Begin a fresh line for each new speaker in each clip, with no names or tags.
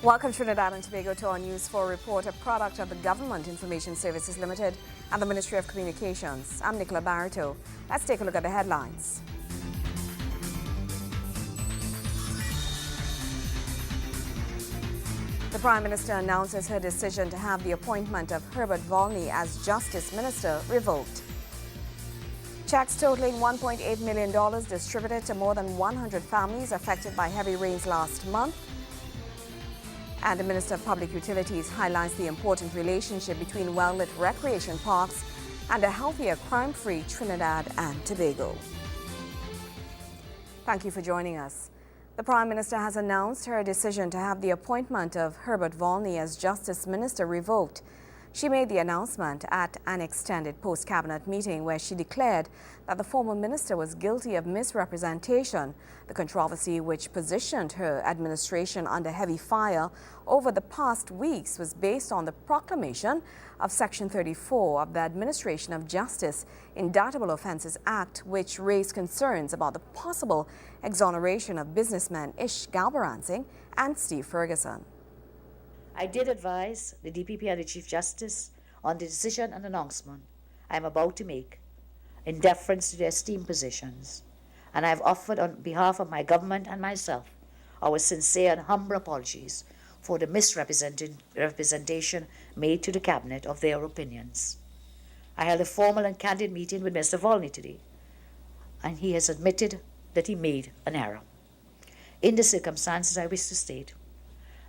Welcome Trinidad and Tobago to our News 4 report, a product of the Government Information Services Limited and the Ministry of Communications. I'm Nicola Barreto. Let's take a look at the headlines. The Prime Minister announces her decision to have the appointment of Herbert Volney as Justice Minister revoked. Checks totaling $1.8 million distributed to more than 100 families affected by heavy rains last month. And the Minister of Public Utilities highlights the important relationship between well-lit recreation parks and a healthier, crime-free Trinidad and Tobago. Thank you for joining us. The Prime Minister has announced her decision to have the appointment of Herbert Volney as Justice Minister revoked. She made the announcement at an extended post-cabinet meeting where she declared that the former minister was guilty of misrepresentation. The controversy which positioned her administration under heavy fire over the past weeks was based on the proclamation of Section 34 of the Administration of Justice Indictable Offences Act, which raised concerns about the possible exoneration of businessmen Ish Galbaransing and Steve Ferguson.
I did advise the DPP and the Chief Justice on the decision and announcement I am about to make in deference to their esteemed positions, and I have offered on behalf of my government and myself our sincere and humble apologies for the misrepresentation made to the Cabinet of their opinions. I held a formal and candid meeting with Mr. Volney today, and he has admitted that he made an error. In the circumstances, I wish to state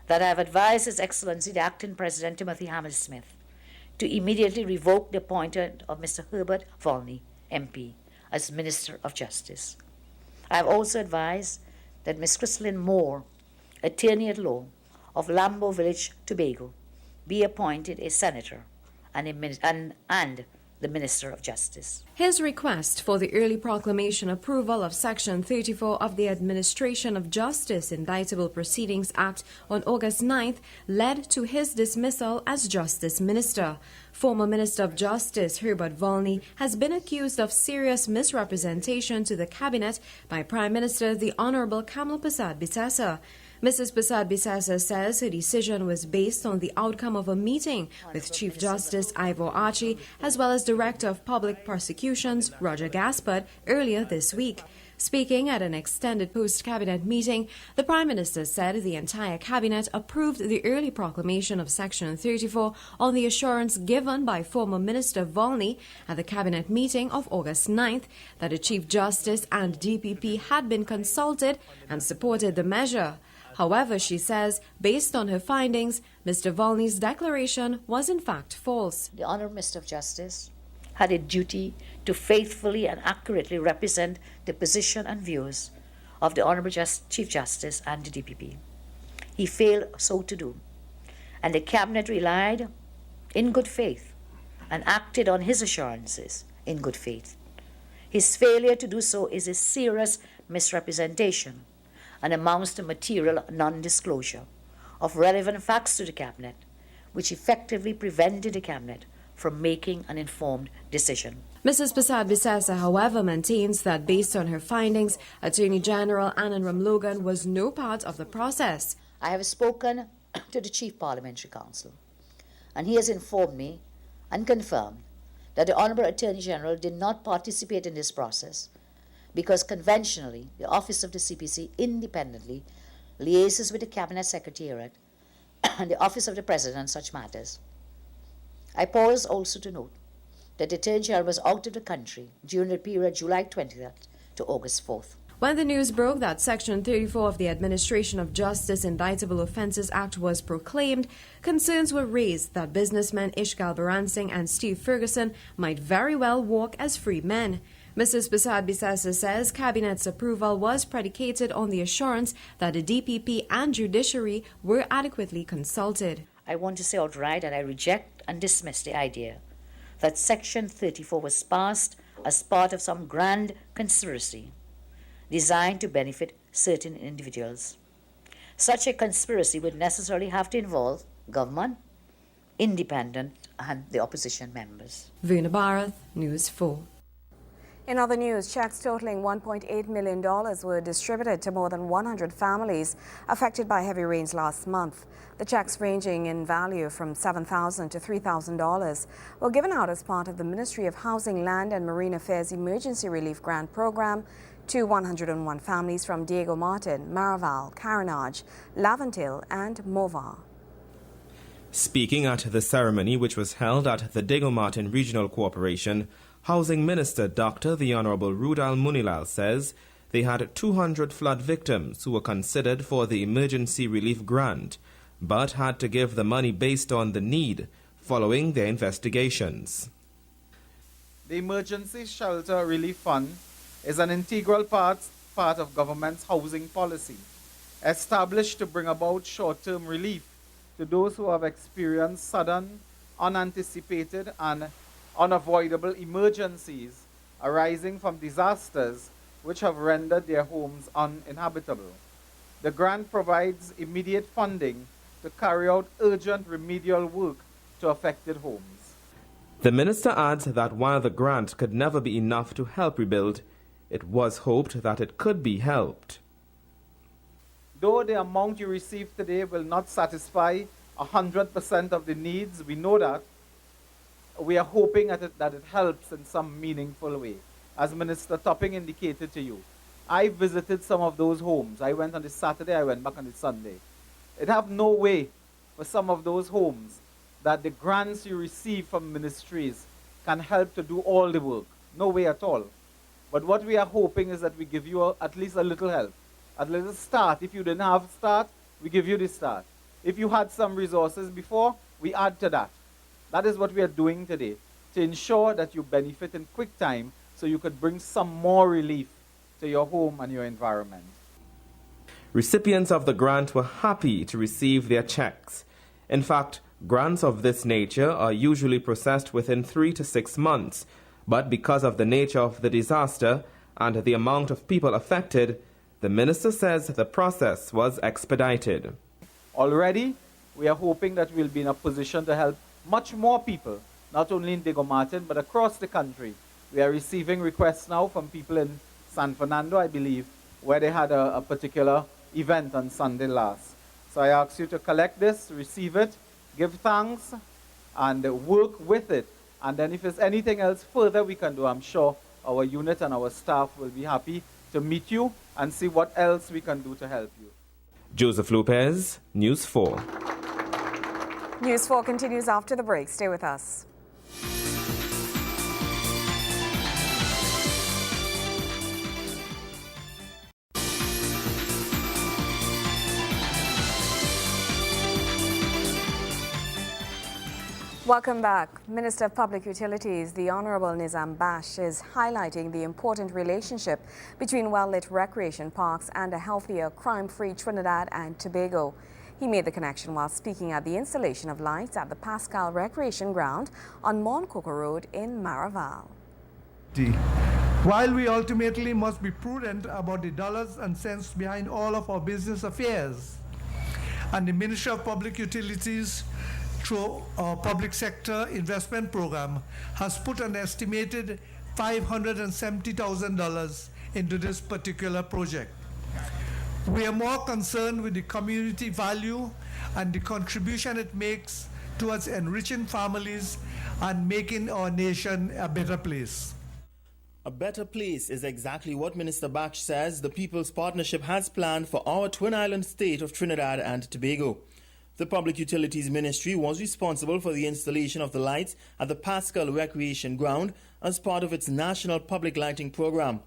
that I have advised His Excellency the Acting President Timothy Hamel-Smith to immediately revoke the appointment of Mr. Herbert Volney, MP, as Minister of Justice. I have also advised that Ms. Christine Moore, Attorney at Law of Lambo Village, Tobago, be appointed a Senator and the Minister of Justice.
His request for the early proclamation approval of Section 34 of the Administration of Justice Indictable Proceedings Act on August 9th led to his dismissal as Justice Minister. Former Minister of Justice Herbert Volney has been accused of serious misrepresentation to the Cabinet by Prime Minister the Honourable Kamla Bissessar. Mrs. Bissessar says her decision was based on the outcome of a meeting with Chief Justice Ivor Archie as well as Director of Public Prosecutions Roger Gaspard earlier this week. Speaking at an extended post-cabinet meeting, the Prime Minister said the entire Cabinet approved the early proclamation of Section 34 on the assurance given by former Minister Volney at the Cabinet meeting of August 9th that the Chief Justice and DPP had been consulted and supported the measure. However, she says, based on her findings, Mr. Volney's declaration was in fact false.
The Honourable Minister of Justice had a duty to faithfully and accurately represent the position and views of the Honourable Chief Justice and the DPP. He failed so to do, and the Cabinet relied in good faith and acted on his assurances in good faith. His failure to do so is a serious misrepresentation and amounts to material non-disclosure of relevant facts to the Cabinet, which effectively prevented the Cabinet from making an informed decision.
Mrs. Bissessar, however, maintains that based on her findings, Attorney General Annan Ramlogan was no part of the process.
I have spoken to the Chief Parliamentary Counsel, and he has informed me and confirmed that the Honourable Attorney General did not participate in this process because conventionally the Office of the CPC independently liaises with the Cabinet Secretariat and the Office of the President on such matters. I pause also to note that the Attorney General was out of the country during the period July 20th to August 4th.
When the news broke that Section 34 of the Administration of Justice Indictable Offences Act was proclaimed, concerns were raised that businessmen Ish Galbaransing and Steve Ferguson might very well walk as free men. Mrs. Bissessar says Cabinet's approval was predicated on the assurance that the DPP and judiciary were adequately consulted.
I want to say outright that I reject and dismiss the idea that Section 34 was passed as part of some grand conspiracy designed to benefit certain individuals. Such a conspiracy would necessarily have to involve government, independent, and the opposition members.
Verna Barath, News 4.
In other news, checks totaling $1.8 million were distributed to more than 100 families affected by heavy rains last month. The checks, ranging in value from $7,000 to $3,000, were given out as part of the Ministry of Housing, Land and Marine Affairs Emergency Relief Grant Program to 101 families from Diego Martin, Maraval, Carenage, Laventille and Morval.
Speaking at the ceremony, which was held at the Diego Martin Regional Corporation, Housing Minister Dr. the Honorable Rudal Munilal says they had 200 flood victims who were considered for the emergency relief grant, but had to give the money based on the need following their investigations.
The Emergency Shelter Relief Fund is an integral part of government's housing policy, established to bring about short-term relief to those who have experienced sudden, unanticipated and unavoidable emergencies arising from disasters which have rendered their homes uninhabitable. The grant provides immediate funding to carry out urgent remedial work to affected homes.
The minister adds that while the grant could never be enough to help rebuild, it was hoped that it could be helped.
Though the amount you receive today will not satisfy 100% of the needs, we know that, we are hoping that it helps in some meaningful way. As Minister Topping indicated to you, I visited some of those homes. I went on the Saturday, I went back on the Sunday. It have no way for some of those homes that the grants you receive from ministries can help to do all the work. No way at all. But what we are hoping is that we give you at least a little help, a little start. If you didn't have a start, we give you the start. If you had some resources before, we add to that. That is what we are doing today, to ensure that you benefit in quick time so you could bring some more relief to your home and your environment.
Recipients of the grant were happy to receive their checks. In fact, grants of this nature are usually processed within 3 to 6 months, but because of the nature of the disaster and the amount of people affected, the minister says the process was expedited.
Already, we are hoping that we'll be in a position to help much more people, not only in Diego Martin, but across the country. We are receiving requests now from people in San Fernando, I believe, where they had a particular event on Sunday last. So I ask you to collect this, receive it, give thanks, and work with it. And then if there's anything else further we can do, I'm sure our unit and our staff will be happy to meet you and see what else we can do to help you.
Joseph Lopez, News 4.
News 4 continues after the break. Stay with us. Welcome back. Minister of Public Utilities, the Honorable Nizam Bash, is highlighting the important relationship between well-lit recreation parks and a healthier, crime-free Trinidad and Tobago. He made the connection while speaking at the installation of lights at the Pascal Recreation Ground on Moncoko Road in Maraval.
While we ultimately must be prudent about the dollars and cents behind all of our business affairs, and the Ministry of Public Utilities, through our public sector investment program, has put an estimated $570,000 into this particular project. We are more concerned with the community value and the contribution it makes towards enriching families and making our nation a better place.
A better place is exactly what Minister Bach says the People's Partnership has planned for our twin island state of Trinidad and Tobago. The Public Utilities Ministry was responsible for the installation of the lights at the Pascal Recreation Ground as part of its National Public Lighting Program.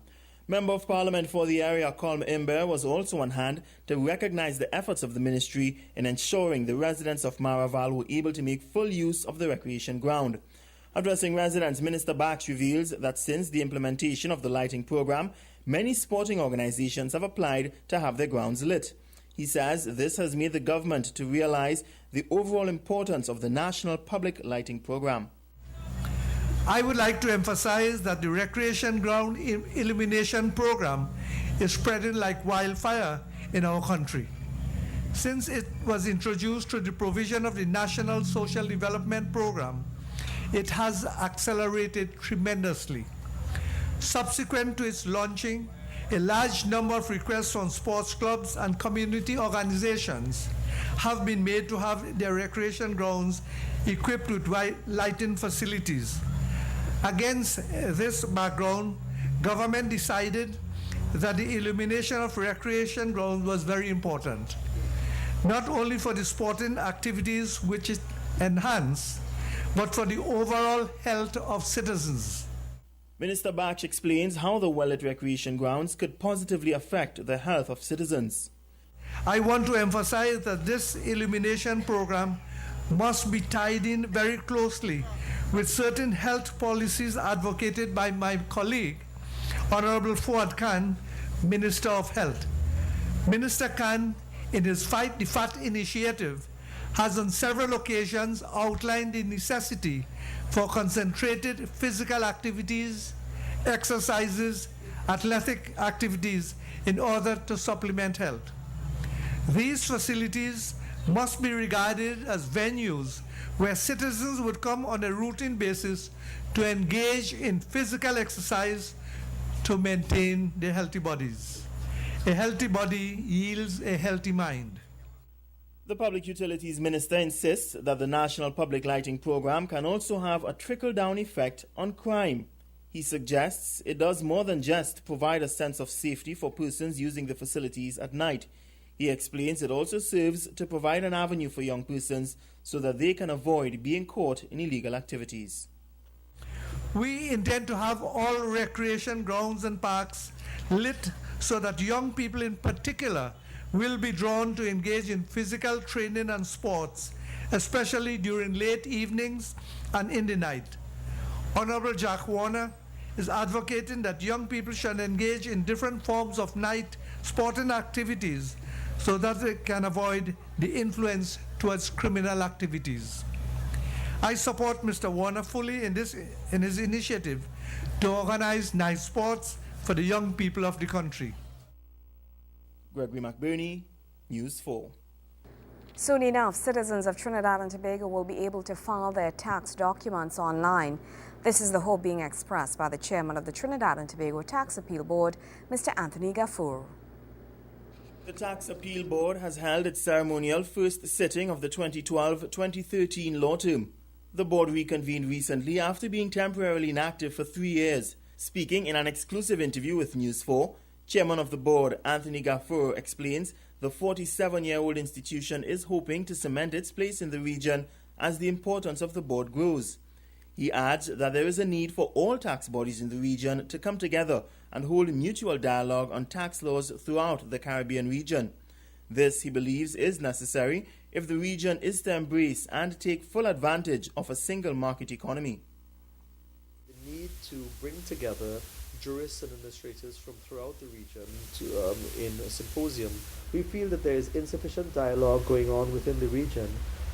Member of Parliament for the area, Colm Imber, was also on hand to recognize the efforts of the ministry in ensuring the residents of Maraval were able to make full use of the recreation ground. Addressing residents, Minister Bax reveals that since the implementation of the lighting program, many sporting organizations have applied to have their grounds lit. He says this has made the government to realize the overall importance of the National Public Lighting Program.
I would like to emphasize that the recreation ground illumination program is spreading like wildfire in our country. Since it was introduced through the provision of the National Social Development Program, it has accelerated tremendously. Subsequent to its launching, a large number of requests from sports clubs and community organizations have been made to have their recreation grounds equipped with lighting facilities. Against this background, government decided that the illumination of recreation grounds was very important, not only for the sporting activities which it enhanced, but for the overall health of citizens.
Minister Baksh explains how the well-lit recreation grounds could positively affect the health of citizens.
I want to emphasize that this illumination program must be tied in very closely with certain health policies advocated by my colleague, Honorable Fuad Khan, Minister of Health. Minister Khan, in his Fight the Fat initiative, has on several occasions outlined the necessity for concentrated physical activities, exercises, athletic activities in order to supplement health. These facilities must be regarded as venues where citizens would come on a routine basis to engage in physical exercise to maintain their healthy bodies. A healthy body yields a healthy mind.
The Public Utilities Minister insists that the National Public Lighting Program can also have a trickle-down effect on crime. He suggests it does more than just provide a sense of safety for persons using the facilities at night. He explains it also serves to provide an avenue for young persons so that they can avoid being caught in illegal activities.
We intend to have all recreation grounds and parks lit so that young people in particular will be drawn to engage in physical training and sports, especially during late evenings and in the night. Honorable Jack Warner is advocating that young people should engage in different forms of night sporting activities so that they can avoid the influence towards criminal activities. I support Mr. Warner fully in his initiative to organize night sports for the young people of the country.
Gregory McBurney, News 4.
Soon enough, citizens of Trinidad and Tobago will be able to file their tax documents online. This is the hope being expressed by the chairman of the Trinidad and Tobago Tax Appeal Board, Mr. Anthony Gafour.
The Tax Appeal Board has held its ceremonial first sitting of the 2012-2013 law term. The board reconvened recently after being temporarily inactive for 3 years. Speaking in an exclusive interview with News 4, Chairman of the board, Anthony Gafour, explains the 47-year-old institution is hoping to cement its place in the region as the importance of the board grows. He adds that there is a need for all tax bodies in the region to come together and hold mutual dialogue on tax laws throughout the Caribbean region. This, he believes, is necessary if the region is to embrace and take full advantage of a single market economy.
The need to bring together jurists and administrators from throughout the region in a symposium. We feel that there is insufficient dialogue going on within the region,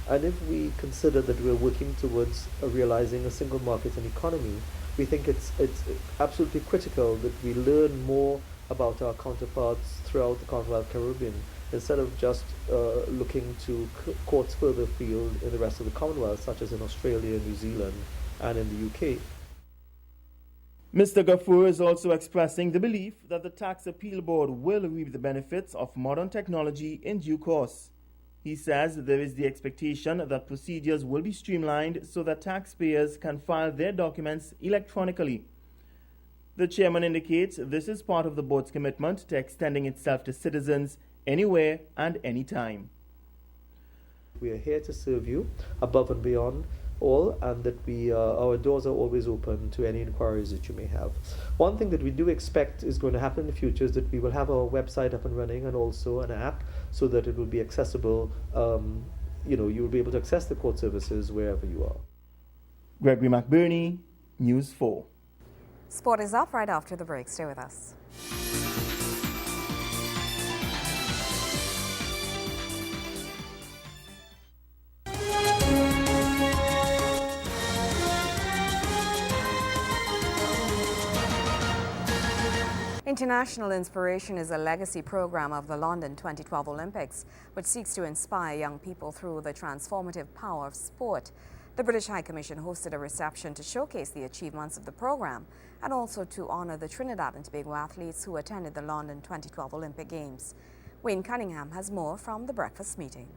and if we consider that we're working towards realizing a single market and economy, we think it's absolutely critical that we learn more about our counterparts throughout the Commonwealth Caribbean instead of just looking to courts further afield in the rest of the Commonwealth, such as in Australia, New Zealand, and in the UK.
Mr. Gafour is also expressing the belief that the Tax Appeal Board will reap the benefits of modern technology in due course. He says there is the expectation that procedures will be streamlined so that taxpayers can file their documents electronically. The chairman indicates this is part of the board's commitment to extending itself to citizens anywhere and anytime.
We are here to serve you above and beyond all, and that our doors are always open to any inquiries that you may have. One thing that we do expect is going to happen in the future is that we will have our website up and running and also an app so that it will be accessible. You will be able to access the court services wherever you are.
Gregory McBurney, News 4.
Sport is up right after the break. Stay with us. International Inspiration is a legacy program of the London 2012 Olympics, which seeks to inspire young people through the transformative power of sport. The British High Commission hosted a reception to showcase the achievements of the program. and also to honor the Trinidad and Tobago athletes who attended the London 2012 Olympic Games. Wayne Cunningham has more from the breakfast meeting.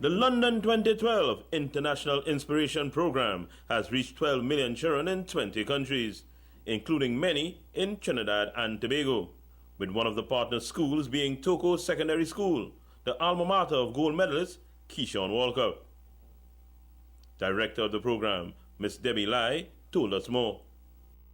The London 2012 International Inspiration Program has reached 12 million children in 20 countries, including many in Trinidad and Tobago, with one of the partner schools being Toko Secondary School, the alma mater of gold medalist Keyshawn Walker. Director of the program, Ms. Debbie Lai, told us more.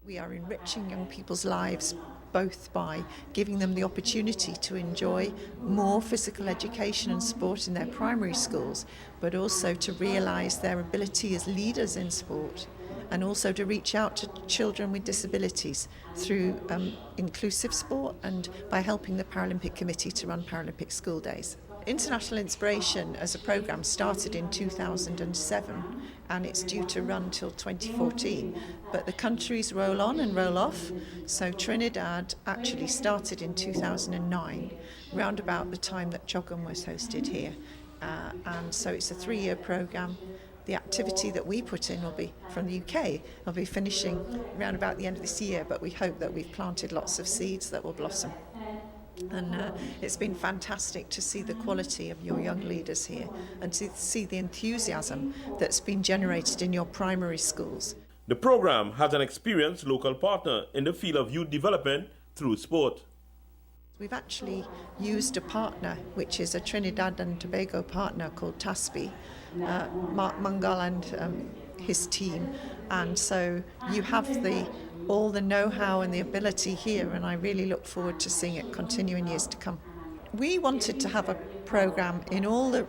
We are enriching young people's lives both by giving them the opportunity to enjoy more physical education and sport in their primary schools, but also to realise their ability as leaders in sport, and also to reach out to children with disabilities through inclusive sport and by helping the Paralympic Committee to run Paralympic school days. International Inspiration as a programme started in 2007 and it's due to run till 2014, but the countries roll on and roll off. So Trinidad actually started in 2009, round about the time that Joggum was hosted here, and so it's a 3-year programme. The activity that we put in will be from the UK. Will be finishing around about the end of this year, but we hope that we've planted lots of seeds that will blossom. And it's been fantastic to see the quality of your young leaders here and to see the enthusiasm that's been generated in your primary schools.
The program has an experienced local partner in the field of youth development through sport.
We've actually used a partner, which is a Trinidad and Tobago partner called TASPI, Mark Mungal and his team, and so you have all the know-how and the ability here, and I really look forward to seeing it continue in years to come. We wanted to have a programme in all the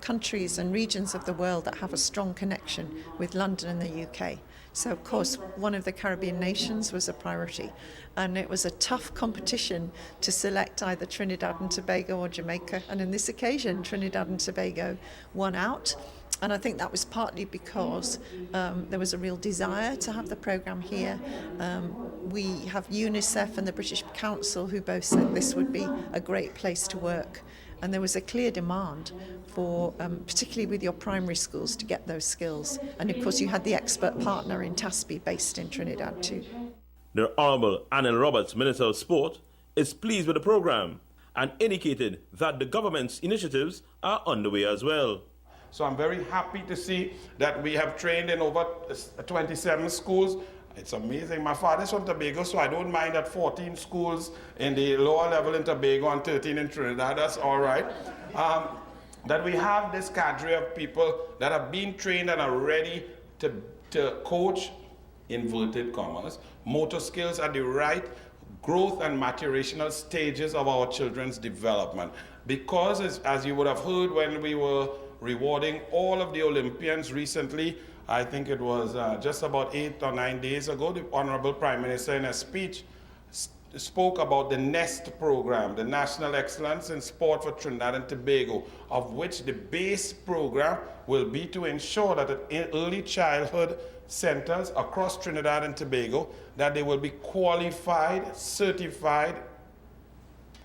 countries and regions of the world that have a strong connection with London and the UK. So, of course, one of the Caribbean nations was a priority, and it was a tough competition to select either Trinidad and Tobago or Jamaica, and in this occasion, Trinidad and Tobago won out. And I think that was partly because there was a real desire to have the programme here. We have UNICEF and the British Council who both said this would be a great place to work. And there was a clear demand for, particularly with your primary schools, to get those skills. And of course you had the expert partner in TASPI based in Trinidad too.
The Honourable Anil Roberts, Minister of Sport, is pleased with the programme and indicated that the government's initiatives are underway as well.
So I'm very happy to see that we have trained in over 27 schools. It's amazing. My father's from Tobago, so I don't mind that 14 schools in the lower level in Tobago and 13 in Trinidad. That's all right. That we have this cadre of people that have been trained and are ready to coach, inverted commas, motor skills at the right growth and maturational stages of our children's development. Because as you would have heard when we were rewarding all of the Olympians recently, I think it was just about 8 or 9 days ago, the Honorable Prime Minister in a speech spoke about the NEST program, the National Excellence in Sport for Trinidad and Tobago, of which the base program will be to ensure that at early childhood centers across Trinidad and Tobago, that they will be qualified, certified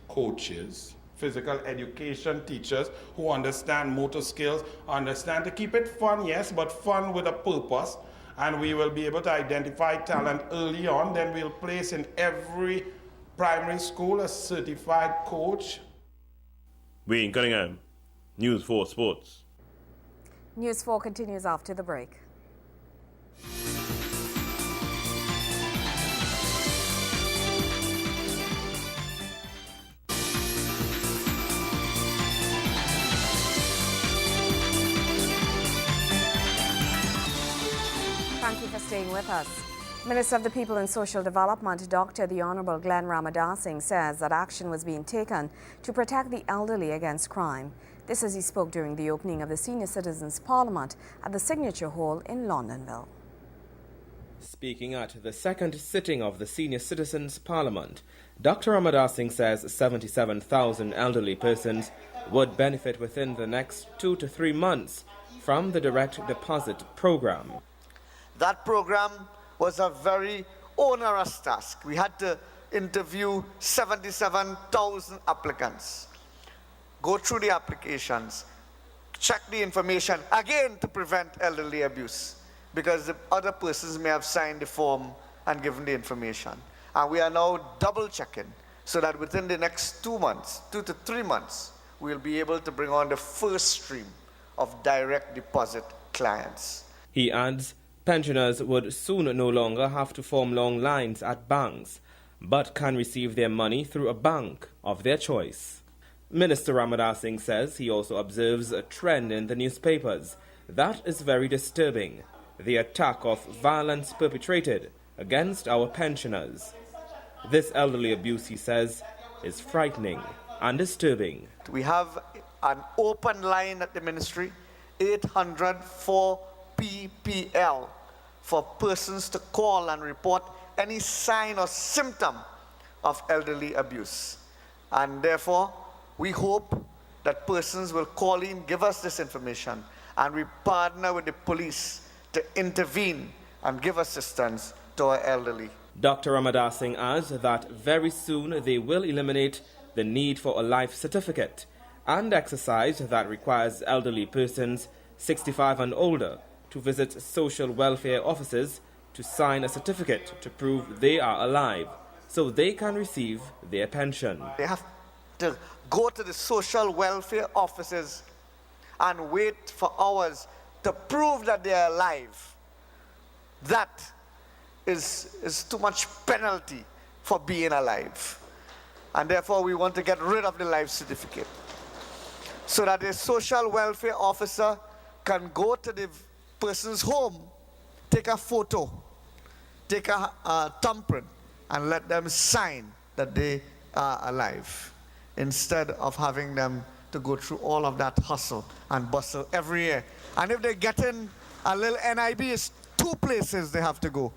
coaches, physical education teachers who understand motor skills, understand to keep it fun, yes, but fun with a purpose. And we will be able to identify talent early on. Then we'll place in every primary school a certified coach.
Wayne Cunningham, News 4 Sports.
News 4 continues after the break. Thank you for staying with us. Minister of the People and Social Development, Dr. the Honourable Glenn Ramadasing, says that action was being taken to protect the elderly against crime. This as he spoke during the opening of the Senior Citizens Parliament at the Signature Hall in Londonville.
Speaking at the second sitting of the Senior Citizens Parliament, Dr. Ramadasing says 77,000 elderly persons would benefit within the next 2 to 3 months from the direct deposit program.
That program was a very onerous task. We had to interview 77,000 applicants, go through the applications, check the information, again to prevent elderly abuse, because the other persons may have signed the form and given the information. And we are now double checking so that within the next 2 months, 2 to 3 months, we'll be able to bring on the first stream of direct deposit clients.
He adds pensioners would soon no longer have to form long lines at banks, but can receive their money through a bank of their choice. Minister Ramadar Singh says he also observes a trend in the newspapers that is very disturbing: the attack of violence perpetrated against our pensioners. This elderly abuse, he says, is frightening and disturbing.
We have an open line at the ministry, 800-4PPL, for persons to call and report any sign or symptom of elderly abuse. And therefore, we hope that persons will call in, give us this information, and we partner with the police to intervene and give assistance to our elderly.
Dr. Ramadar Singh adds that very soon they will eliminate the need for a life certificate and exercise that requires elderly persons 65 and older to visit social welfare offices to sign a certificate to prove they are alive so they can receive their pension.
They have to go to the social welfare offices and wait for hours to prove that they are alive. That is too much penalty for being alive. And therefore we want to get rid of the life certificate so that a social welfare officer can go to the person's home, take a photo, take a thumbprint, and let them sign that they are alive, instead of having them to go through all of that hustle and bustle every year. And if they get in a little NIB, it's 2 places they have to go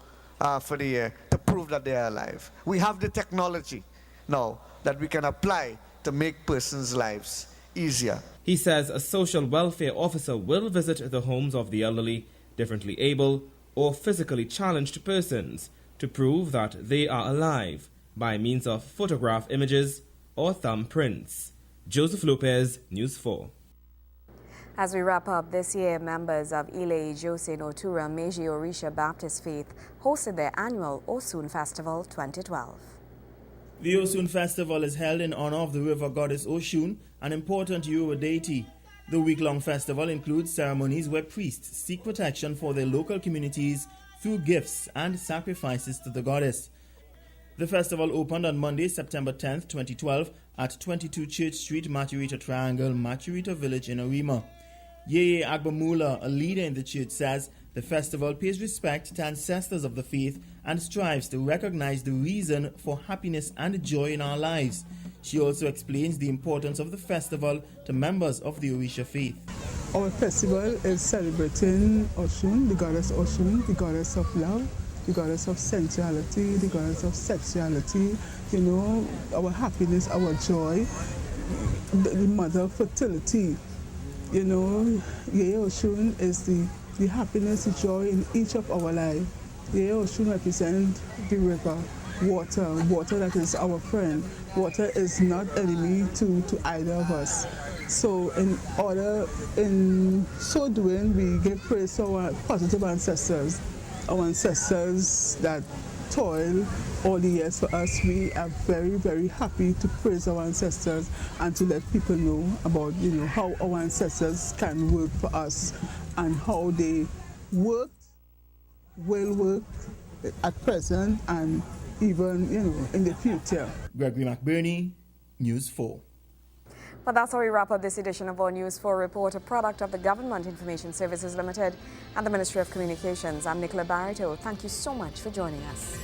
for the year to prove that they are alive. We have the technology now that we can apply to make persons' lives easier.
He says a social welfare officer will visit the homes of the elderly, differently able, or physically challenged persons to prove that they are alive by means of photograph images or thumbprints. Joseph Lopez, News 4.
As we wrap up this year, members of Ile Jose Notura Meiji Orisha Baptist Faith hosted their annual Osun Festival 2012.
The Osun Festival is held in honor of the river goddess Oshun, an important Yoruba deity. The week-long festival includes ceremonies where priests seek protection for their local communities through gifts and sacrifices to the goddess. The festival opened on Monday, September 10th, 2012 at 22 Church Street, Maturita Triangle, Maturita Village in Arima. Yeye Agbamula, a leader in the church, says the festival pays respect to ancestors of the faith and strives to recognize the reason for happiness and joy in our lives. She also explains the importance of the festival to members of the Orisha faith.
Our festival is celebrating Oshun, the goddess Oshun, the goddess of love, the goddess of sensuality, the goddess of sexuality, our happiness, our joy, the mother of fertility. Yeye Oshun is the happiness, the joy in each of our lives. Yeye Oshun represents the river, water that is our friend. Water is not enemy to either of us. So in so doing, we give praise to our positive ancestors, our ancestors that toil all the years for us. We are very, very happy to praise our ancestors and to let people know about, how our ancestors can work for us and how they worked, will work at present and even, in the future.
Gregory McBurney, News 4.
Well, that's how we wrap up this edition of our News 4 report, a product of the Government Information Services Limited and the Ministry of Communications. I'm Nicola Barreto. Thank you so much for joining us.